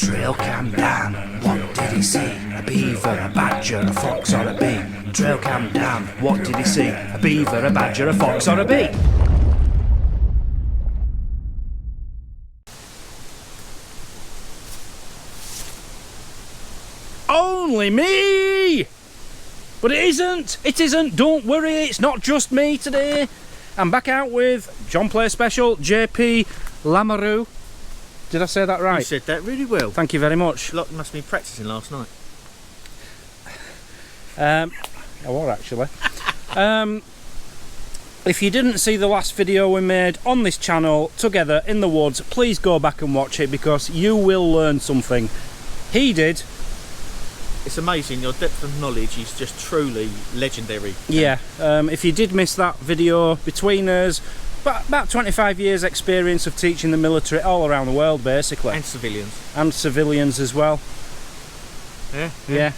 Trailcam down, what did he see? A beaver, a badger, a fox or a bee? Trailcam down, what did he see? A beaver, a badger, a fox or a bee? Only me! But it isn't, don't worry, it's not just me today. I'm back out with John Play Special, JP Lamoureux. Did I say that right? You said that really well. Thank you very much. Like you must have been practising last night. I was actually. If you didn't see the last video we made on this channel together in the woods, please go back and watch it because you will learn something. He did. It's amazing, your depth of knowledge is just truly legendary. Yeah, if you did miss that video, between us, about 25 years experience of teaching the military all around the world basically. And civilians. And civilians as well. Yeah.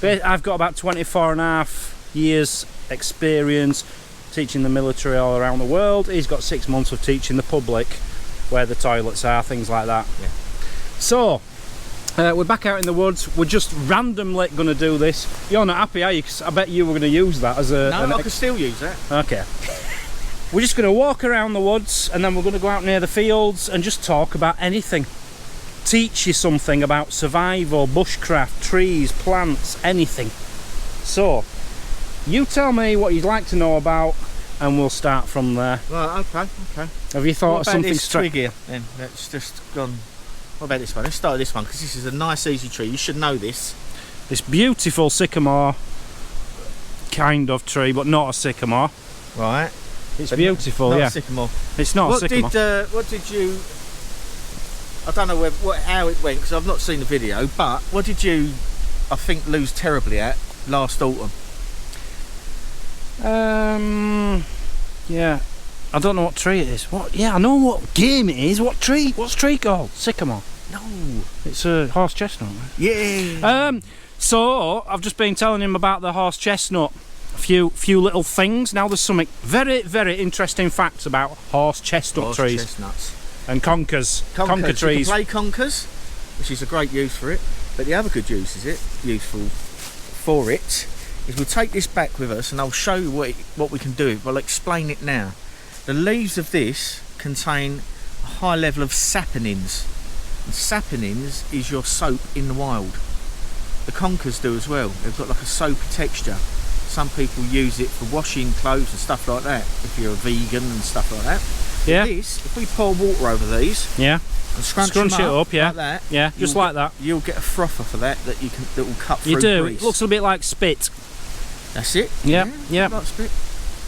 I've got about 24.5 years experience teaching the military all around the world. He's got 6 months of teaching the public where the toilets are, things like that. Yeah. So, we're back out in the woods. We're just randomly going to do this. You're not happy, are you? 'Cause I bet you were going to use that as a... No, I can still use that. Okay. We're just going to walk around the woods and then we're going to go out near the fields and just talk about anything. Teach you something about survival, bushcraft, trees, plants, anything. So, you tell me what you'd like to know about and we'll start from there. Right, okay. Have you thought of something straight here then? That's just gone. What about this one? Let's start with this one because this is a nice easy tree. You should know this. This beautiful sycamore kind of tree, but not a sycamore. Right. It's beautiful, not yeah. A sycamore. It's not a sycamore. What did you? I don't know how it went because I've not seen the video. But what did you? I think lose terribly at last autumn. Yeah. I don't know what tree it is. What? Yeah, I know what game it is. What tree? What's tree called? Sycamore. No. It's a horse chestnut. Right? Yeah. So I've just been telling him about the horse chestnut. A few little things. Now there's something very, very interesting facts about horse chestnut trees. Chestnuts. And conker trees. You can play conkers, which is a great use for it. But the other good use is we'll take this back with us and I'll show you what we can do. I'll explain it now. The leaves of this contain a high level of saponins. And saponins is your soap in the wild. The conkers do as well. They've got like a soapy texture. Some people use it for washing clothes and stuff like that, if you're a vegan and stuff like that. Yeah. If we pour water over these, yeah, and scrunch it up, yeah, like that, yeah, just like that, you'll get a frother for that that will cut through. You do. Grease. It looks a bit like spit. That's it. Yeah. Like spit.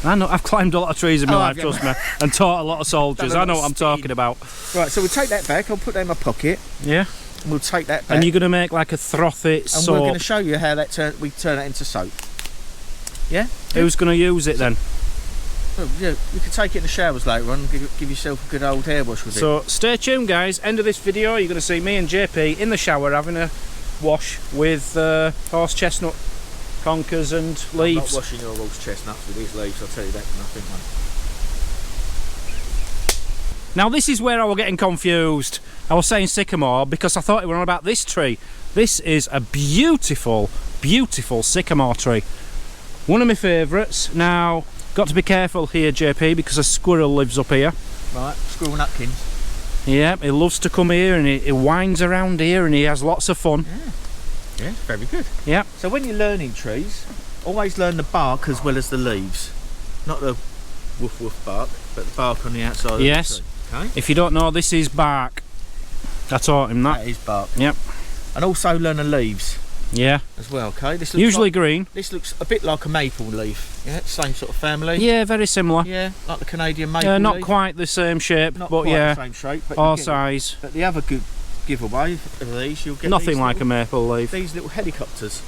I know. I've climbed a lot of trees in my life, trust me, and taught a lot of soldiers. I know what I'm talking about. Right, so we'll take that back. I'll put that in my pocket. Yeah. And we'll take that back. And you're going to make like a frothy soap. And we're going to show you how we turn that into soap. Yeah? Who's going to use it then? Well, yeah, you can take it in the showers later on and give yourself a good old hair wash with it. So stay tuned, guys. End of this video, you're going to see me and JP in the shower having a wash with horse chestnut conkers and leaves. I'm not washing your horse chestnuts with these leaves, I'll tell you that for nothing, mate. Now this is where I was getting confused. I was saying sycamore because I thought it were on about this tree. This is a beautiful, beautiful sycamore tree. One of my favourites. Now, got to be careful here, JP, because a squirrel lives up here. Right, squirrel nutkins. Yeah, he loves to come here and he winds around here and he has lots of fun. Yeah, very good. Yeah. So when you're learning trees, always learn the bark as well as the leaves. Not the woof woof bark, but the bark on the outside of the tree. Okay? If you don't know, this is bark. I taught him that. That is bark. Yep. And also learn the leaves. Yeah. As well, okay? This looks usually green. This looks a bit like a maple leaf. Yeah, same sort of family. Yeah, very similar. Yeah, like the Canadian maple leaf. Not quite the same shape, not but quite yeah. the same shape. But or size. But the other good giveaway of these, you'll get nothing like a maple leaf. These little helicopters.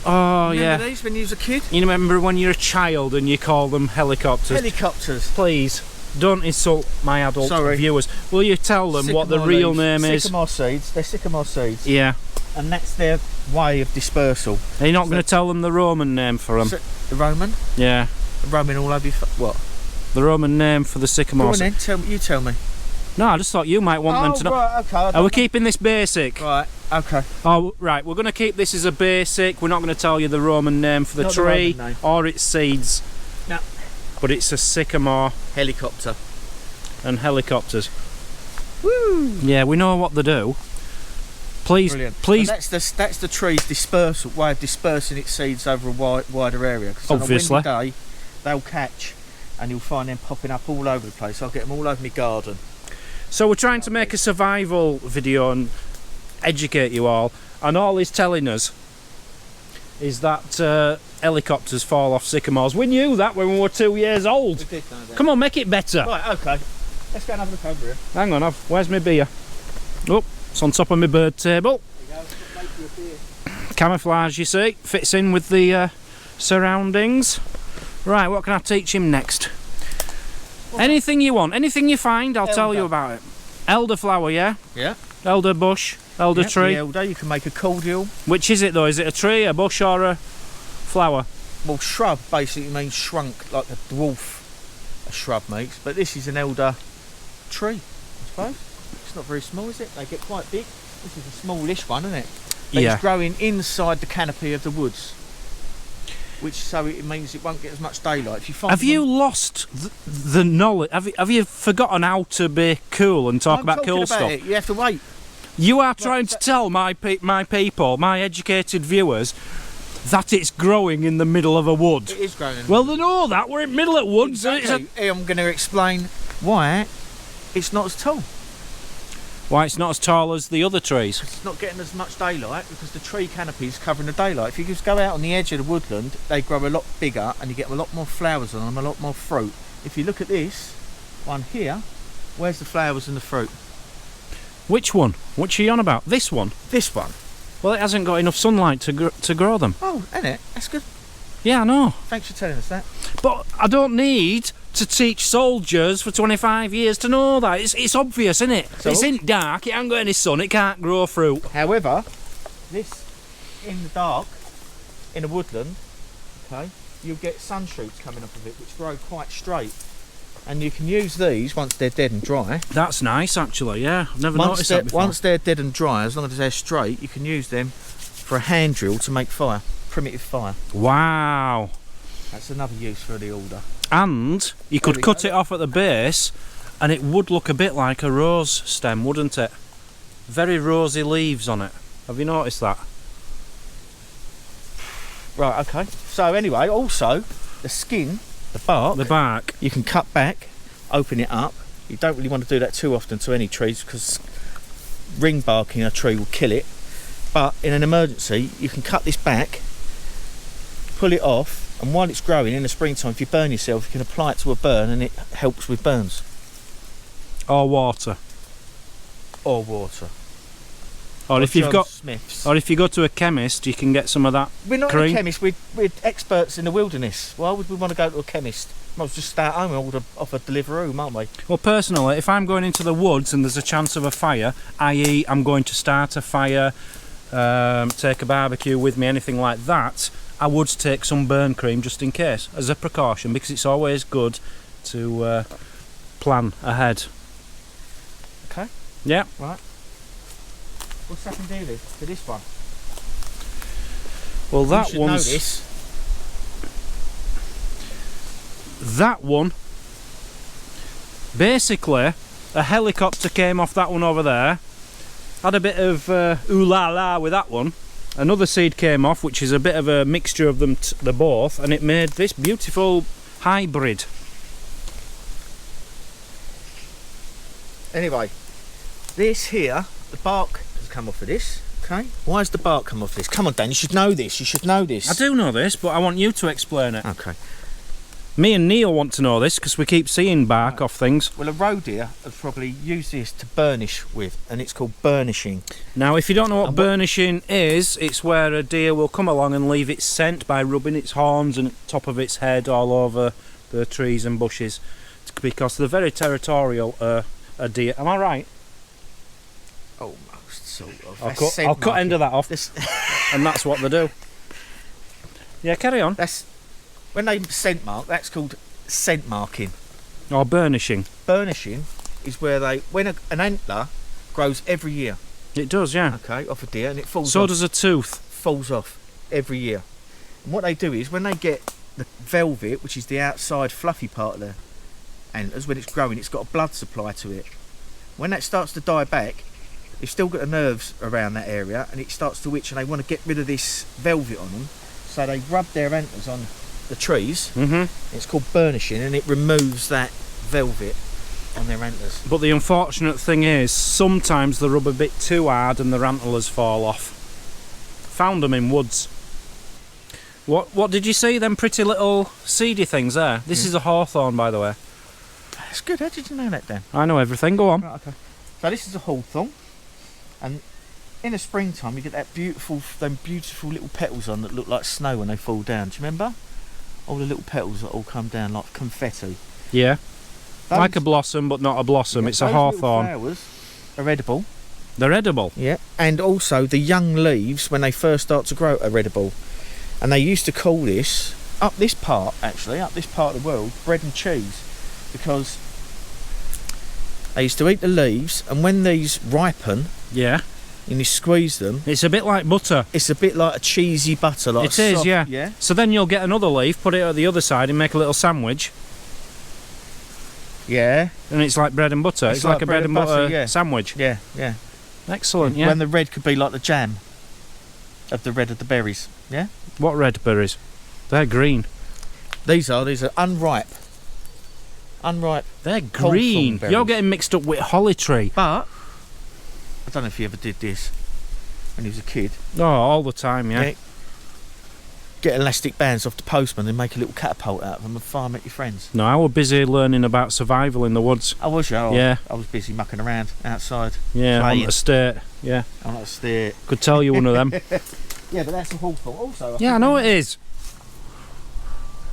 Oh, remember these when you was a kid? You remember when you're a child and you call them helicopters? Helicopters. Please, don't insult my adult viewers. Will you tell them what the real name is? Sycamore seeds. They're sycamore seeds. Yeah. And that's their way of dispersal. Are you not going to tell them the Roman name for them? The Roman? Yeah. The Roman all over your... What? The Roman name for the sycamore. Go on then, you tell me. No, I just thought you might want them to know. Right, okay. Are we keeping this basic? Right, okay. Oh, right, we're going to keep this as a basic. We're not going to tell you the Roman name for the Not the tree Roman name. or its seeds. No. But it's a sycamore Helicopter. and helicopters. Woo! Yeah, we know what they do. Please, Brilliant. please. And that's the tree's dispersal way of dispersing its seeds over a wider area. 'Cause Obviously. on a windy day, they'll catch, and you'll find them popping up all over the place. I'll get them all over my garden. So we're trying to make a survival video and educate you all, and all he's telling us is that helicopters fall off sycamores. We knew that when we were 2 years old. We did know that. Come on, make it better. Right, okay. Let's go and have a look over here. Hang on, where's my beer? Oh, it's on top of my bird table. There you go. Make you a beer. Camouflage, you see, fits in with the surroundings. Right, what can I teach him next? Anything you want, anything you find, I'll tell you about it. Elderflower, yeah? Yeah. Elder bush, elder tree. The elder, you can make a cordial. Which is it though? Is it a tree, a bush, or a flower? Well, shrub basically means shrunk, like a dwarf a shrub makes. But this is an elder tree, I suppose. It's not very small, is it? They get quite big. This is a smallish one, isn't it? But Yeah. it's growing inside the canopy of the woods, which so it means it won't get as much daylight. If you find Have you lost the knowledge? Have you forgotten how to be cool and talk about cool stuff? It. You have to wait. You are trying to tell my people, my educated viewers, that it's growing in the middle of a wood. It is growing. Well, they know that we're in the middle of woods. Exactly. I'm going to explain why it's not as tall. Why it's not as tall as the other trees. It's not getting as much daylight because the tree canopy is covering the daylight. If you just go out on the edge of the woodland, they grow a lot bigger and you get a lot more flowers on them, a lot more fruit. If you look at this one here, where's the flowers and the fruit? Which one? Which are you on about? This one? This one. Well, it hasn't got enough sunlight to grow them. Oh, isn't it? That's good. Yeah, I know. Thanks for telling us that. But I don't need to teach soldiers for 25 years to know that. It's obvious, isn't it? So? It's in dark, it ain't got any sun, it can't grow fruit. However, this in the dark, in a woodland, okay, you'll get sun shoots coming up of it which grow quite straight. And you can use these once they're dead and dry. That's nice, actually, yeah. I've never noticed that before. Once they're dead and dry, as long as they're straight, you can use them for a hand drill to make fire. Primitive fire. Wow. That's another use for the alder. And you could cut it off at the base and it would look a bit like a rose stem, wouldn't it? Very rosy leaves on it. Have you noticed that? Right, okay. So anyway, also, the skin, the bark, you can cut back, open it up. You don't really want to do that too often to any trees because ring barking a tree will kill it. But in an emergency, you can cut this back, pull it off, and while it's growing in the springtime, if you burn yourself, you can apply it to a burn and it helps with burns. Or water. Or water. Or if you've got Smith's. or if you go to a chemist, you can get some of that. We're not cream. a chemist, we're experts in the wilderness. Why would we want to go to a chemist? Might as well just stay at home and order off a Deliveroo, aren't we? Well, personally, if I'm going into the woods and there's a chance of a fire, i.e. I'm going to start a fire, take a barbecue with me, anything like that, I would take some burn cream just in case, as a precaution, because it's always good to plan ahead. Okay. Yeah. Right. What's happened to this one? Well, You that should know one's this. that one. Basically, a helicopter came off that one over there. Had a bit of ooh la la with that one. Another seed came off, which is a bit of a mixture of them, the both, and it made this beautiful hybrid. Anyway, this here, the bark has come off of this. Okay. Why has the bark come off this? Come on, Dan, you should know this. You should know this. I do know this, but I want you to explain it. Okay. Me and Neil want to know this because we keep seeing bark off things. Well, a roe deer has probably used this to burnish with, and it's called burnishing. Now, if you don't know what And burnishing is, it's where a deer will come along and leave its scent by rubbing its horns and top of its head all over the trees and bushes, because they're very territorial. A deer, am I right? Almost, sort of. I'll cut end of that off, This, and that's what they do. Yeah, carry on. that's when they scent mark. That's called scent marking. Or burnishing. Burnishing is where when an antler grows every year. It does, yeah. Okay, off a deer, and it falls. So off. does a tooth. Falls off every year. And what they do is when they get the velvet, which is the outside fluffy part of the antlers, when it's growing, it's got a blood supply to it. When that starts to die back, they've still got the nerves around that area, and it starts to itch, and they want to get rid of this velvet on them. So they rub their antlers on the trees. It's called burnishing, and it removes that velvet on their antlers. But the unfortunate thing is, sometimes they rub a bit too hard and their antlers fall off. Found them in woods. What did you see? Them pretty little seedy things there? This is a hawthorn, by the way. That's good. How did you know that, Dan? I know everything. Go on. Right, okay. So this is a hawthorn, and in the springtime you get them beautiful little petals on that look like snow when they fall down. Do you remember? All the little petals that all come down like confetti. Yeah. Like a blossom, but not a blossom. It's a hawthorn. Flowers are edible. They're edible. Yeah. And also the young leaves, when they first start to grow, are edible. And they used to call this, up this part of the world, bread and cheese, because they used to eat the leaves, and when these ripen, yeah, and you squeeze them, it's a bit like butter. It's a bit like a cheesy butter. Like it is, soft, yeah. Yeah. So then you'll get another leaf, put it at the other side, and make a little sandwich. Yeah. And it's like bread and butter. It's like a bread and butter sandwich. Yeah, yeah. Excellent, yeah. When the red could be like the jam of the red of the berries. Yeah. What red berries? They're green. These are unripe. Unripe. They're green. You're getting mixed up with holly tree. But I don't know if you ever did this when you was a kid. Oh, all the time, yeah. Get elastic bands off the postman and make a little catapult out of them and fire them at your friends. No, I was busy learning about survival in the woods. I was, yeah. Yeah. I was busy mucking around outside. Yeah, playing. on the estate. Yeah. On the estate. Could tell you one of them. Yeah, but that's a hawthorn. Also, I know it is.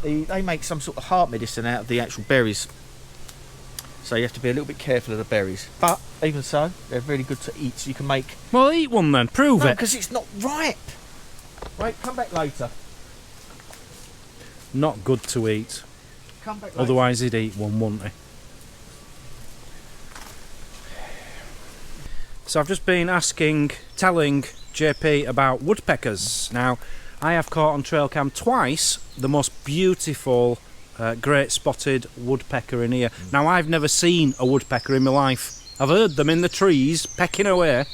They make some sort of heart medicine out of the actual berries. So you have to be a little bit careful of the berries. But even so, they're really good to eat. So you can make. Well, eat one then. Prove it. Because it's not ripe. Right, come back later. Not good to eat. Come back later. Otherwise he'd eat one, wouldn't he? So I've just been telling JP about woodpeckers. Now, I have caught on trailcam twice the most beautiful, great spotted woodpecker in here. Now, I've never seen a woodpecker in my life. I've heard them in the trees pecking away,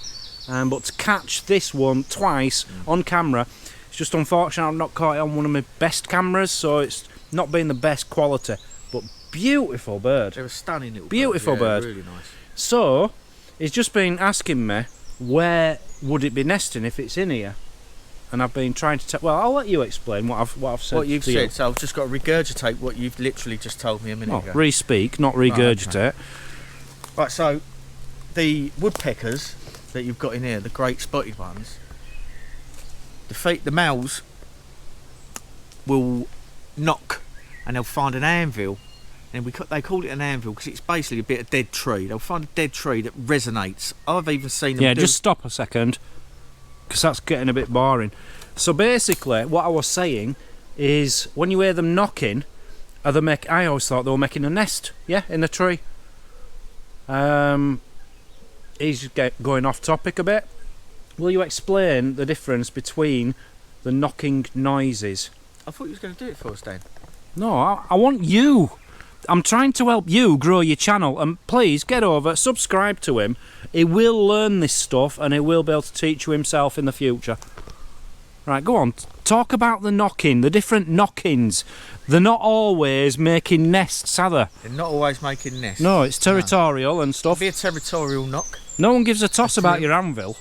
but to catch this one twice on camera, it's just unfortunate I've not caught it on one of my best cameras, so it's not been the best quality. But beautiful bird. They're a stunning little beautiful bird. Really nice. So, he's just been asking me where would it be nesting if it's in here, and I've been trying to well, I'll let you explain what I've said. What you've said. So I've just got to regurgitate what you've literally just told me a minute ago. Re-speak, not regurgitate. Right, so the woodpeckers that you've got in here, the great spotted ones, the males will knock and they'll find an anvil, and they call it an anvil because it's basically a bit of dead tree. They'll find a dead tree that resonates. I've even seen them just stop a second, because that's getting a bit boring. So basically what I was saying is, when you hear them knocking, I always thought they were making a nest, in the tree. He's going off topic a bit. Will you explain the difference between the knocking noises? I thought you was going to do it for us, Dan. No, I want you. I'm trying to help you grow your channel, and please get over, subscribe to him. He will learn this stuff, and he will be able to teach you himself in the future. Right, go on. Talk about the knocking, the different knockings. They're not always making nests, are they? They're not always making nests. No, it's territorial and stuff. It'll be a territorial knock. No one gives a toss about your anvil.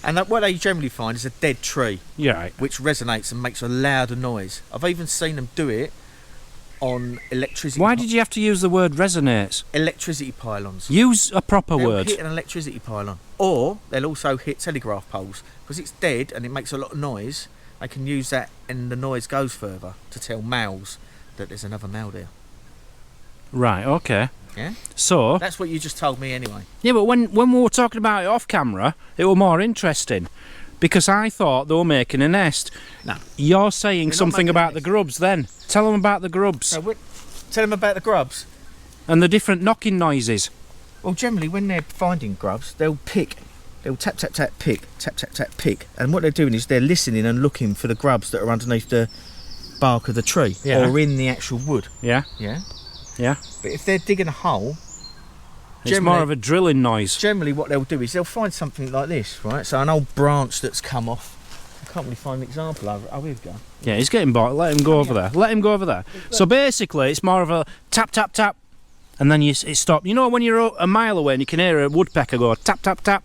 And what they generally find is a dead tree, which resonates and makes a louder noise. I've even seen them do it on electricity. Why did you have to use the word resonates? Electricity pylons. Use a proper word. They'll hit an electricity pylon, or they'll also hit telegraph poles because it's dead and it makes a lot of noise. They can use that, and the noise goes further to tell males that there's another male there. Right. Okay. Yeah. So that's what you just told me anyway. Yeah, but when we were talking about it off camera, it was more interesting, because I thought they were making a nest. No. You're saying something about the grubs then. Tell them about the grubs. No, tell them about the grubs. And the different knocking noises. Well, generally when they're finding grubs, they'll pick. They'll tap, tap, tap, pick, tap, tap, tap, pick. And what they're doing is they're listening and looking for the grubs that are underneath the bark of the tree or in the actual wood. Yeah. Yeah. Yeah. But if they're digging a hole, it's more of a drilling noise. Generally what they'll do is they'll find something like this, right? So an old branch that's come off. I can't really find an example over it. Oh, here we go. Yeah, he's getting bored. Let him go over there. Let him go over there. So basically, it's more of a tap, tap, tap, and then it stops. You know when you're a mile away and you can hear a woodpecker go tap, tap, tap,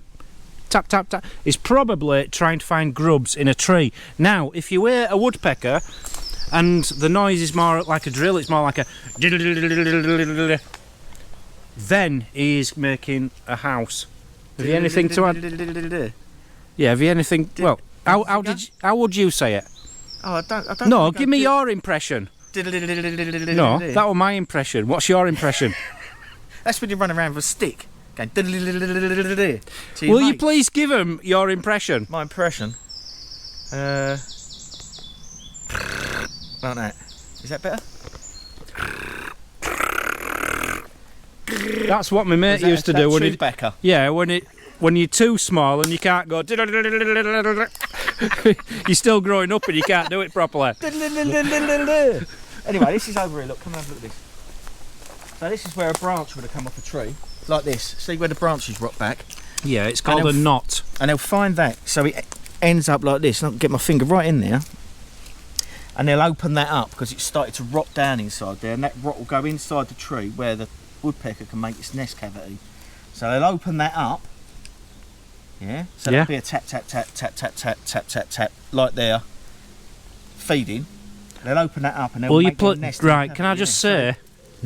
tap, tap, tap? It's probably trying to find grubs in a tree. Now, if you hear a woodpecker and the noise is more like a drill, it's more like a then he's making a house. Have you anything to add? Yeah, have you anything? Well, how would you say it? Oh, I don't. No, give me your impression. No, that was my impression. What's your impression? That's when you run around with a stick. Going Will you please give him your impression? My impression? Like that. Is that better? That's what my mate used to do when he. Becker? Yeah, when you're too small and you can't go. You're still growing up and you can't do it properly. Anyway, this is over here. Look, come and have a look at this. So this is where a branch would have come off a tree, like this. See where the branches rock back? Yeah, it's called a knot. And they'll find that. So it ends up like this. I'll get my finger right in there. And they'll open that up because it's started to rot down inside there, and that rot will go inside the tree where the woodpecker can make its nest cavity. So they'll open that up. Yeah. So there'll be a tap, tap, tap, tap, tap, tap, tap, tap, tap, like there, feeding. They'll open that up and they'll make their nest. Right, can I just say,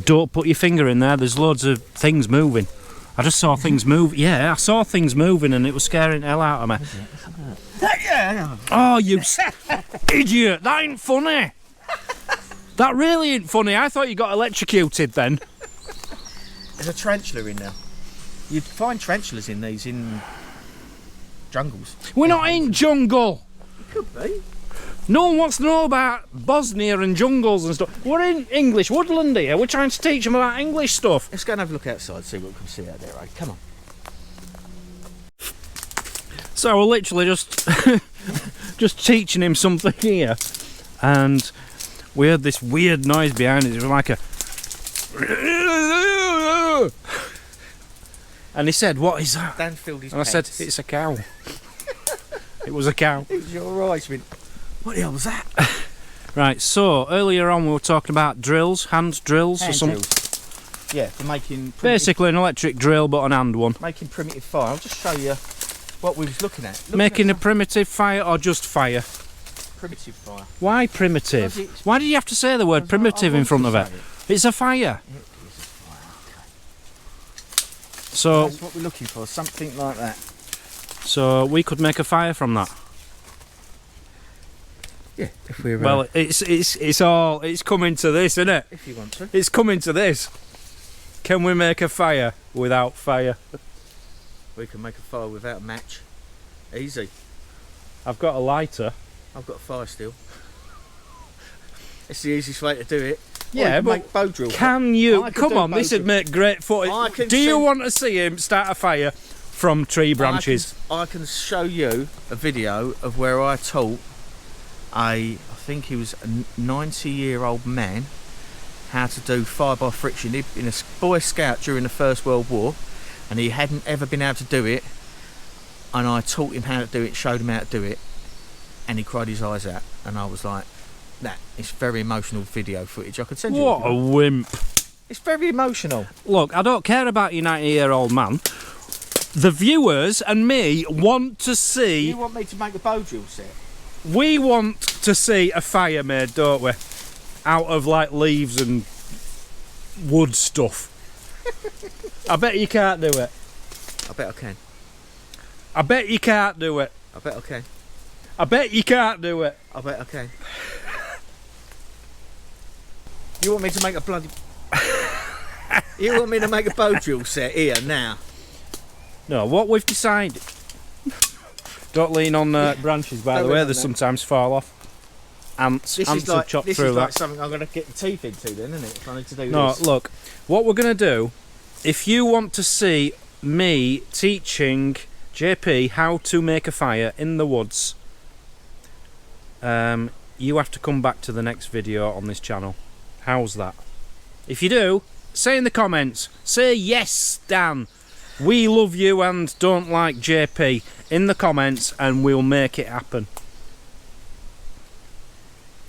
don't put your finger in there. There's loads of things moving. I just saw things move. Yeah, I saw things moving and it was scaring the hell out of me. Yeah. Oh, you idiot! That ain't funny. That really ain't funny. I thought you got electrocuted then. There's a tarantula in there. You'd find tarantulas in these in jungles. We're not in jungle. It could be. No one wants to know about Bosnia and jungles and stuff. We're in English woodland here. We're trying to teach them about English stuff. Let's go and have a look outside, see what we can see out there, right? Come on. So we're literally just teaching him something here, and we heard this weird noise behind it. It was like a, and he said, "What is that?" Dan filled his and I pants. said, "It's a cow." It was a cow. It was your eyes went, what the hell was that? Right. So earlier on we were talking about drills, hand drills or something. Yeah, for making basically an electric drill, but an hand one. Making primitive fire. I'll just show you what we was looking at. Making a primitive fire or just fire? Primitive fire. Why primitive? Why did you have to say the word primitive in front of it? It's a fire. It is a fire, okay. So that's what we're looking for, something like that. So we could make a fire from that. Yeah, if we're well, it's coming to this, isn't it? If you want to. It's coming to this. Can we make a fire without fire? We can make a fire without a match. Easy. I've got a lighter. I've got a fire still. It's the easiest way to do it. Yeah, but make bow drill. Can you? Come on, this would make great footage. Do you want to see him start a fire from tree branches? I can show you a video of where I taught I think he was a 90-year-old man how to do fire by friction. He'd been a Boy Scout during the First World War, and he hadn't ever been able to do it, and I taught him how to do it, showed him how to do it, and he cried his eyes out, and I was like, that is very emotional video footage. I could send you. What a wimp. It's very emotional. Look, I don't care about your 90-year-old man. The viewers and me want to see... You want me to make a bow drill set? We want to see a fire made, don't we? Out of like leaves and wood stuff. I bet you can't do it. I bet I can. I bet you can't do it. I bet I can. I bet you can't do it. I bet I can. You want me to make a bloody... You want me to make a bow drill set here, now? No, what we've decided... Don't lean on branches, by the way, they sometimes fall off. ants. This Ants is have like, chopped this through is like that. something I'm going to get the teeth into then, isn't it? If I need to do No, this. look, what we're going to do, if you want to see me teaching JP how to make a fire in the woods, you have to come back to the next video on this channel. How's that? If you do, say in the comments, say yes, Dan, we love you and don't like JP in the comments, and we'll make it happen.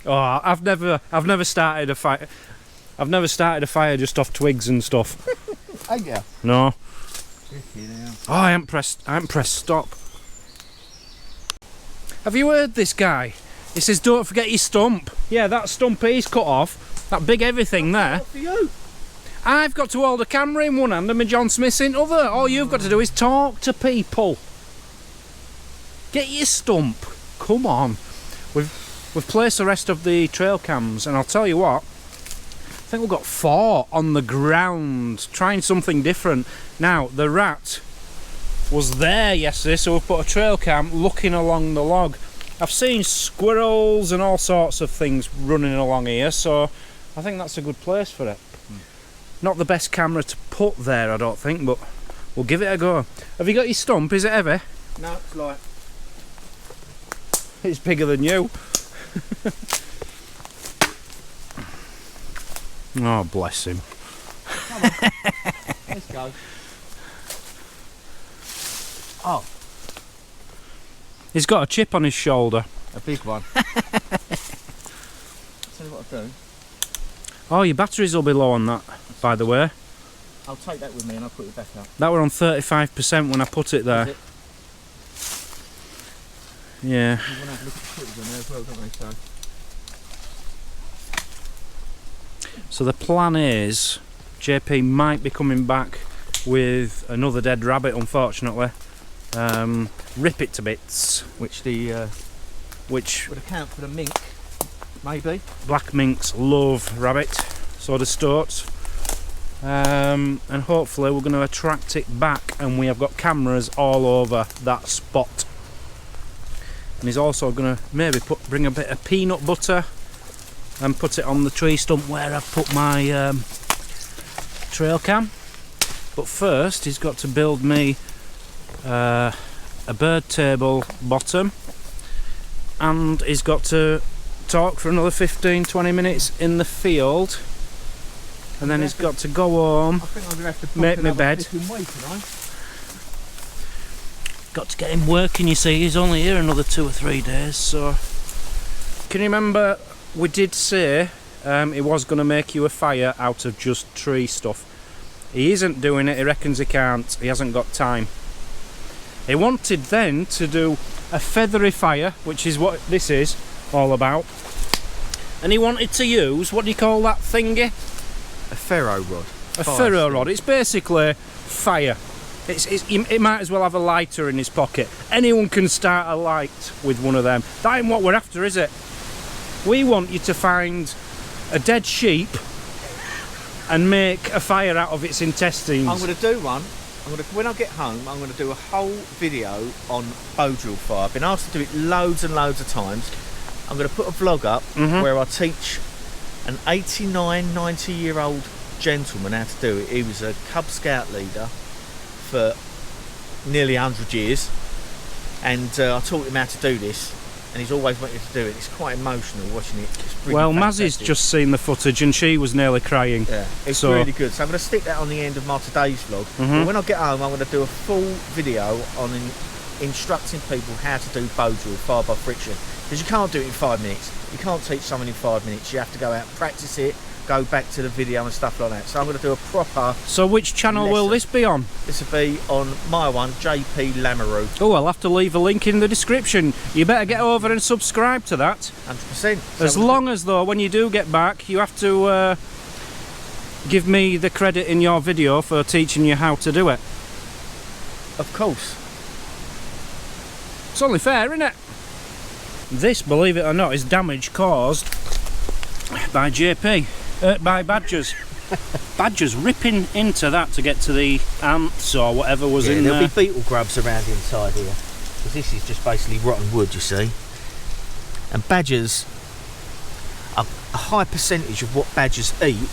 Oh, I've never started a fire. I've never started a fire just off twigs and stuff. Oh yeah. No. Oh, I haven't pressed stop. Have you heard this guy? He says, don't forget your stump. Yeah, that stump he's cut off, that big heavy thing there. What for you? I've got to hold a camera in one hand and my John Smith's in other. All you've got to do is talk to people. Get your stump. Come on. We've placed the rest of the trail cams, and I'll tell you what, I think we've got 4 on the ground, trying something different. Now, the rat was there yesterday, so we've put a trail cam looking along the log. I've seen squirrels and all sorts of things running along here, so I think that's a good place for it. Not the best camera to put there, I don't think, but we'll give it a go. Have you got your stump? Is it heavy? No, it's like... It's bigger than you. Oh, bless him. Come on. Let's go. Oh. He's got a chip on his shoulder. A big one. Tell you what I'll do. Oh, your batteries will be low on that, by the way. I'll take that with me and I'll put it back up. That were on 35% when I put it there. Is it? Yeah. You want to have a look at the footage on there as well, don't they? So the plan is, JP might be coming back with another dead rabbit, unfortunately. Rip it to bits. Which would account for the mink, maybe. Black minks love rabbit, so do stoats. And hopefully we're going to attract it back, and we have got cameras all over that spot. And he's also going to maybe bring a bit of peanut butter and put it on the tree stump where I've put my trail cam. But first he's got to build me a bird table bottom, and he's got to talk for another 15-20 minutes in the field, and then he's got to go home, I think I'm going to have to make my bed. Got to get him working, you see. He's only here another 2 or 3 days, so... Can you remember we did say he was going to make you a fire out of just tree stuff? He isn't doing it, he reckons he can't, he hasn't got time. He wanted then to do a feathery fire, which is what this is all about. And he wanted to use, what do you call that thingy? A ferro rod. A ferro rod. It's basically fire. It might as well have a lighter in his pocket. Anyone can start a light with one of them. That ain't what we're after, is it? We want you to find a dead sheep and make a fire out of its intestines. I'm going to do one. When I get home, I'm going to do a whole video on bow drill fire. I've been asked to do it loads and loads of times. I'm going to put a vlog up where I teach an 89, 90-year-old gentleman how to do it. He was a Cub Scout leader for nearly 100 years, and I taught him how to do this, and he's always wanted to do it. It's quite emotional watching it. Well, Mazzy's just seen the footage and she was nearly crying. Yeah, it's really good. So I'm going to stick that on the end of my today's vlog. But when I get home, I'm going to do a full video on instructing people how to do bow drill, fire by friction. Because you can't do it in 5 minutes. You can't teach someone in 5 minutes. You have to go out and practice it, go back to the video and stuff like that. So I'm going to do a proper... So which channel will this be on? This will be on my one, JP Lamoureux. Oh, I'll have to leave a link in the description. You better get over and subscribe to that. 100%. So as long as, though, when you do get back, you have to give me the credit in your video for teaching you how to do it. Of course. It's only fair, isn't it? This, believe it or not, is damage caused by JP, by badgers. Badgers ripping into that to get to the ants or whatever was in there. There'll be beetle grubs around inside here, because this is just basically rotten wood, you see. And badgers a high percentage of what badgers eat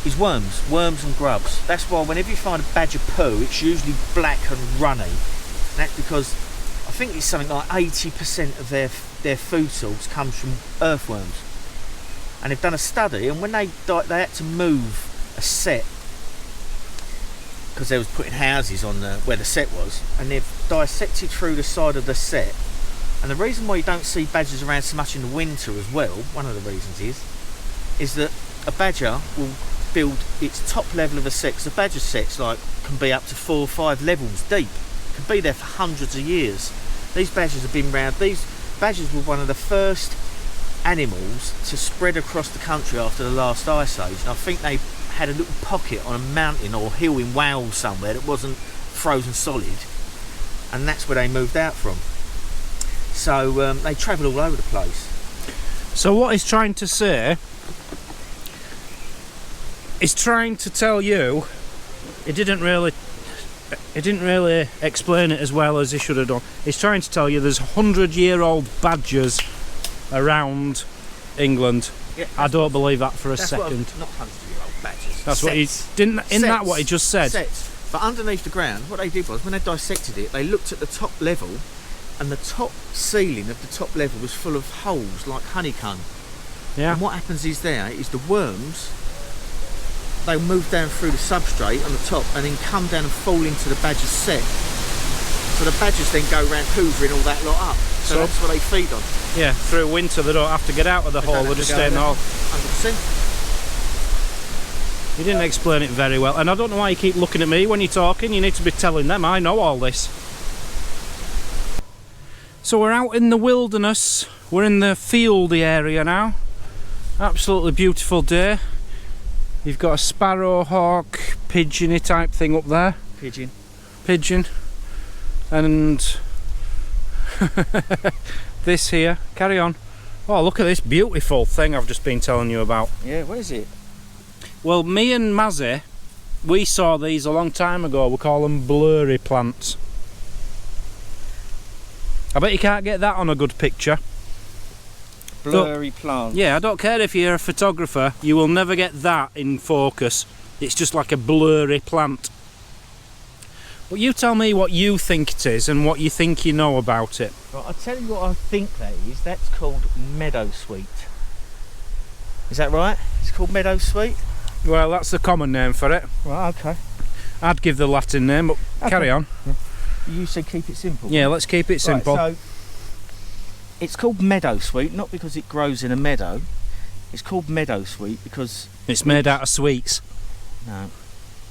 is worms and grubs. That's why whenever you find a badger poo, it's usually black and runny. And that's because I think it's something like 80% of their food source comes from earthworms. And they've done a study, and when they had to move a set because they was putting houses on where the set was, and they've dissected through the side of the set. And the reason why you don't see badgers around so much in the winter as well, one of the reasons is that a badger will build its top level of a set, because a badger set's can be up to 4 or 5 levels deep, can be there for hundreds of years. These badgers have been round. These badgers were one of the first animals to spread across the country after the last ice age, and I think they had a little pocket on a mountain or hill in Wales somewhere that wasn't frozen solid, and that's where they moved out from. So they travelled all over the place. So what he's trying to say, he's trying to tell you, he didn't really explain it as well as he should have done. He's trying to tell you there's 100-year-old badgers around England. Yeah, I don't believe that for a second. Not 100-year-old badgers. That's sets. what he didn't. Isn't that what he just said? Sets. But underneath the ground, what they did was when they dissected it, they looked at the top level, and the top ceiling of the top level was full of holes like honeycomb. Yeah. And what happens is the worms, they move down through the substrate on the top and then come down and fall into the badger's set. So the badgers then go around hoovering all that lot up. So that's what they feed on. Yeah, through winter they don't have to get out of the hole, they'll just stay in the hole. 100%. You didn't explain it very well, and I don't know why you keep looking at me when you're talking. You need to be telling them, I know all this. So we're out in the wilderness, we're in the fieldy area now. Absolutely beautiful day. You've got a sparrow, hawk, pigeony type thing up there. Pigeon. And this here, carry on. Oh, look at this beautiful thing I've just been telling you about. Yeah, what is it? Well, me and Mazzy, we saw these a long time ago. We call them blurry plants. I bet you can't get that on a good picture. Blurry plants. Yeah, I don't care if you're a photographer, you will never get that in focus. It's just like a blurry plant. But you tell me what you think it is and what you think you know about it. Right, I'll tell you what I think that is. That's called meadowsweet. Is that right? It's called meadowsweet? Well, that's the common name for it. Right, okay. I'd give the Latin name, but carry on. Yeah. You said keep it simple. Yeah, let's keep it simple. Right, so it's called meadowsweet, not because it grows in a meadow. It's called meadowsweet because it's made out of sweets. No.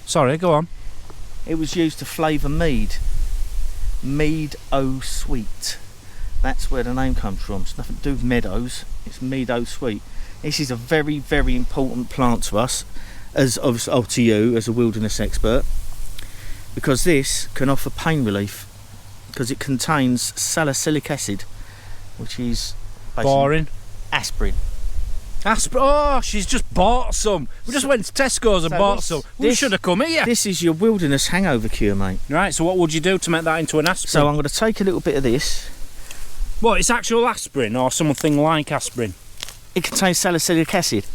Sorry, go on. It was used to flavour mead. Mead-o-sweet. That's where the name comes from. It's nothing to do with meadows. It's mead-o-sweet. This is a very, very important plant to us, to you as a wilderness expert, because this can offer pain relief because it contains salicylic acid, which is boring. Aspirin. Oh, she's just bought some. We just went to Tesco's and bought some. We should have come here. This is your wilderness hangover cure, mate. Right, so what would you do to make that into an aspirin? So I'm going to take a little bit of this. What, it's actual aspirin or something like aspirin? It contains salicylic acid.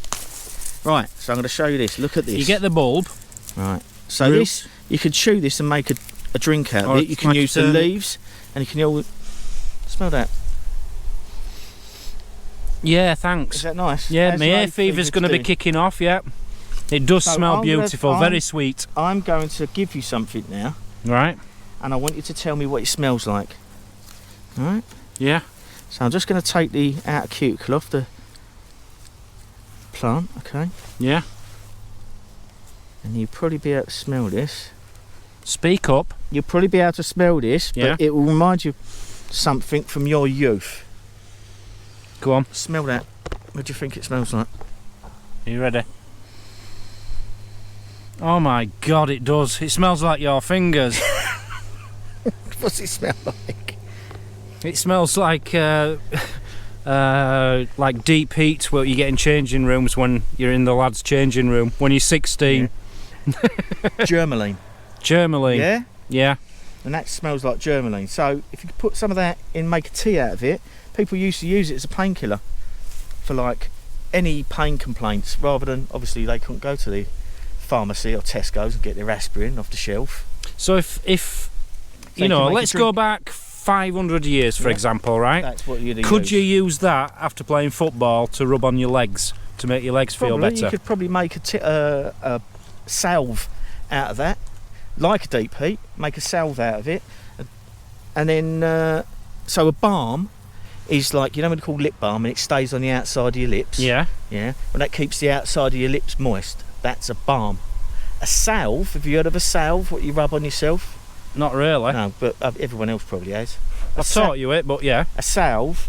Right, so I'm going to show you this. Look at this. You get the bulb. Right, so this, you could chew this and make a drink out of it. You can use the leaves, and you can all smell that. Yeah, thanks. Is that nice? Yeah, my hay fever's going to be kicking off, yeah. It does smell beautiful, very sweet. I'm going to give you something now. Right. And I want you to tell me what it smells like. Alright? Yeah. So I'm just going to take the outer cuticle off the plant, okay? Yeah. And you'll probably be able to smell this. Speak up. You'll probably be able to smell this, yeah. But it will remind you something from your youth. Go on. Smell that. What do you think it smells like? Are you ready? Oh my God, it does. It smells like your fingers. What's it smell like? It smells like deep heat what you get in changing rooms when you're in the lads' changing room when you're 16. Yeah. Germaline. Germaline. Yeah? Yeah. And that smells like germaline. So if you could put some of that in, make a tea out of it. People used to use it as a painkiller for like any pain complaints, rather than, obviously they couldn't go to the pharmacy or Tesco's and get their aspirin off the shelf. So if So you know, can make a let's drink. go back 500 years, for Yeah. example, right? That's what you'd Could you use that after playing football to rub on your legs to make your legs feel Probably, better? you could probably make a salve out of that, like a deep heat, make a salve out of it, and then so a balm is like, you know what they call lip balm, and it stays on the outside of your lips. Yeah. Yeah. Well, that keeps the outside of your lips moist. That's a balm. A salve. Have you heard of a salve? What you rub on yourself? Not really. No, but everyone else probably has. I've taught you it, but yeah. A salve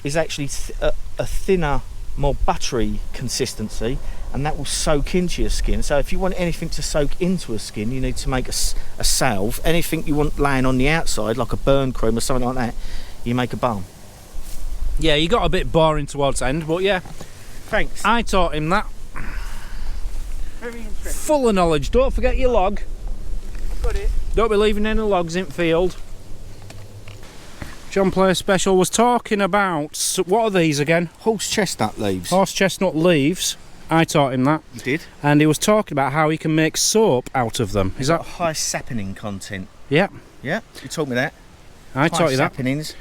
is actually a thinner, more buttery consistency, and that will soak into your skin. So if you want anything to soak into a skin, you need to make a salve. Anything you want laying on the outside, like a burn cream or something like that, you make a balm. Yeah, you got a bit boring towards the end, but yeah. Thanks. I taught him that. Very interesting. Full of knowledge. Don't forget your log. Got it. Don't be leaving any logs in field. John Player Special was talking about, what are these again? Horse chestnut leaves. Horse chestnut leaves. I taught him that. You did? And he was talking about how he can make soap out of them. Is that? High saponin content. Yeah. Yeah, you taught me that. I taught you that. Saponins.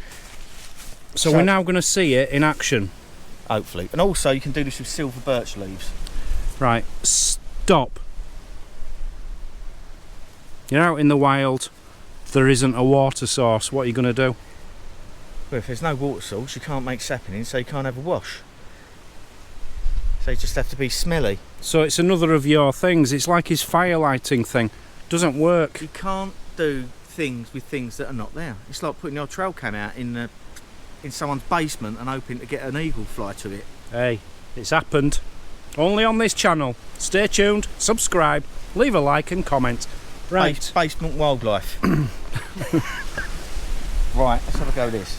So we're now going to see it in action. Hopefully. And also you can do this with silver birch leaves. Right, stop. You're out in the wild. There isn't a water source. What are you going to do? Well, if there's no water source, you can't make saponin, so you can't have a wash. So you just have to be smelly. So it's another of your things. It's like his fire lighting thing. Doesn't work. You can't do things with things that are not there. It's like putting your trailcam out in someone's basement and hoping to get an eagle fly to it. Hey, it's happened. Only on this channel. Stay tuned, subscribe, leave a like and comment. Right. Basement wildlife. Right, let's have a go with this.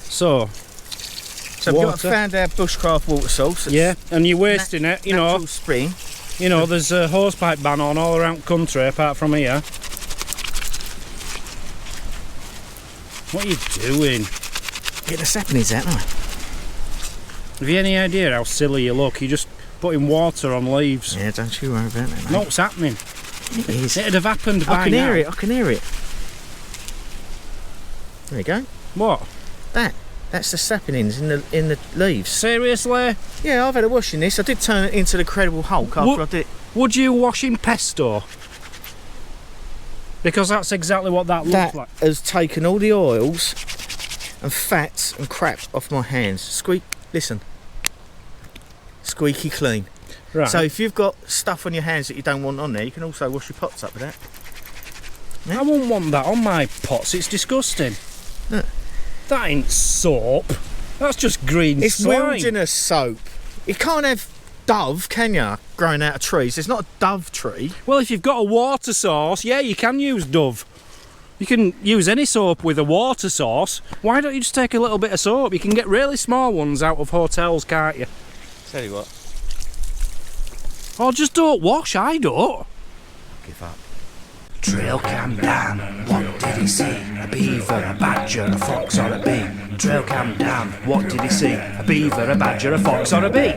So we've water. found our bushcraft water source. Yeah, and you're wasting it, you know. Natural spring. You know, there's a hosepipe ban on all around country apart from here. What are you doing? Get the saponins out, aren't Have you any idea how silly you look? You're just putting water on leaves. I? Yeah, don't you worry about that, mate. No, what's happening? It is. It'd have happened by I can now. hear it, I can hear it. There you go. What? That's the saponins in the leaves. Seriously? Yeah, I've had a wash in this. I did turn it into the Credible Hulk after I did. Would you wash in pesto? Because that's exactly what that looks That like. has taken all the oils and fats and crap off my hands. Listen. Squeaky clean. Right. So if you've got stuff on your hands that you don't want on there, you can also wash your pots up with that. I wouldn't want that on my pots. It's disgusting. Look. That ain't soap. That's just green It's slime. wilderness soap. You can't have Dove, can you, growing out of trees? There's not a Dove tree. Well, if you've got a water source, yeah, you can use Dove. You can use any soap with a water source. Why don't you just take a little bit of soap? You can get really small ones out of hotels, can't you? Tell you what, Or just don't wash, I don't. give up. Trailcam Dan, what did he see? A beaver, a badger, a fox or a bee? Trailcam Dan, what did he see? A beaver, a badger, a fox or a bee?